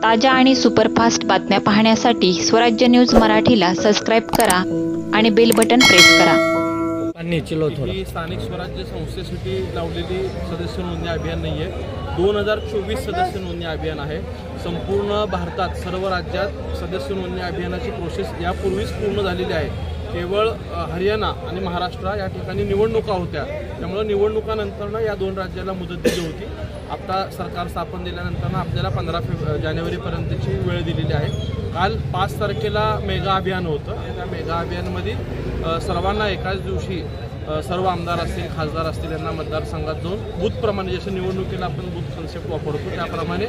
ताज्या आणि सुपरफास्ट बातम्या पाहण्यासाठी स्वराज्य न्यूज मराठीला सबस्क्राईब करा आणि बेल बटन प्रेस करा। ही स्थानिक स्वराज्य संस्थेसाठी लावलेली सदस्य नोंदणी अभियान नाही आहे, 2024 सदस्य नोंदणी अभियान आहे। संपूर्ण भारतात सर्व राज्यात सदस्य नोंदणी अभियानाची प्रोसेस यापूर्वीच पूर्ण झालेली आहे। केवळ हरियाणा आणि महाराष्ट्र या ठिकाणी निवडणुका होत्या, त्यामुळे निवडणुकानंतर या दोन राज्याला मुदत दिली होती। आता सरकार स्थापन दिल्यानंतर आपल्याला 15 जानेवारीपर्यंतची वेळ दिलेली आहे। काल 5 तारखेला मेगा अभियान होतं। त्या मेगा अभियानमध्ये सर्वांना एकाच दिवशी सर्व आमदार असतील, खासदार असतील यांना मतदारसंघात जाऊन बूथप्रमाणे जसे निवडणुकीला आपण बूथ कन्सेप्ट वापरतो त्याप्रमाणे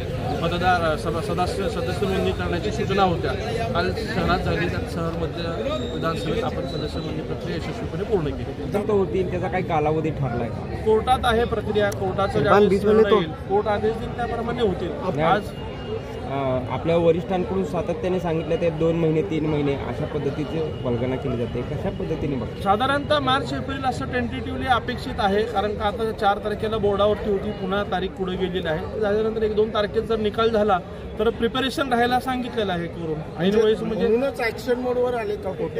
सदस्य नोंदणी करण्याची सूचना होत्या। काल शहरात झाली, त्यात शहरमध्ये विधानसभेत आपण सदस्य नोंदणी प्रक्रिया यशस्वीपणे पूर्ण केली होती। त्याचा काही कालावधी ठरलाय का? कोर्टात आहे प्रक्रिया, कोर्टाचं कोर्ट आदेश देईल त्याप्रमाणे होतील। आज आपल्या वरिष्ठांकडून सातत्याने सांगितलं ते 2 महिने 3 महिने अशा पद्धतीची वल्गना केली जाते, कशा पद्धतीने बघतो? साधारणतः मार्च एप्रिल असं टेंटेटिव्हली अपेक्षित आहे, कारण का आता 4 तारखेला बोर्डावरती होती, पुन्हा तारीख पुढे गेलेली आहे। त्याच्यानंतर 1-2 तारखेत जर निकाल झाला तर प्रिपरेशन राहायला सांगितलेलं आहे करून ऐनवेळेस, म्हणजे ऍक्शन मोडवर आले का कोर्ट?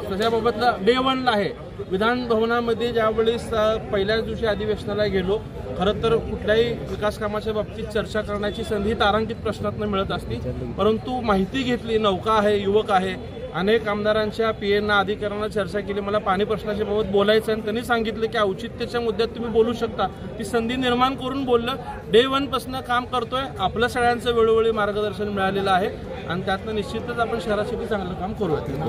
त्याच्याबाबतला डे 1 आहे। विधान भवनामध्ये ज्यावेळेस पहिल्याच दिवशी अधिवेशनाला गेलो, खरं तर कुठल्याही विकास कामाच्या बाबतीत चर्चा करण्याची संधी तारांकित प्रश्नातून मिळत असती, परंतु माहिती घेतली, नौका आहे, युवक आहे, अनेक आमदारांच्या पीएना अधिकाऱ्यांना चर्चा केली। मला पाणी प्रश्नाच्या बाबत बोलायचं आणि त्यांनी सांगितलं की औचित्याच्या मुद्द्यात तुम्ही बोलू शकता, ती संधी निर्माण करून बोललं। डे 1 पासून काम करतोय, आपलं सगळ्यांचं वेळोवेळी मार्गदर्शन मिळालेलं आहे आणि त्यातनं निश्चितच आपण शहरासाठी चांगलं काम करूया।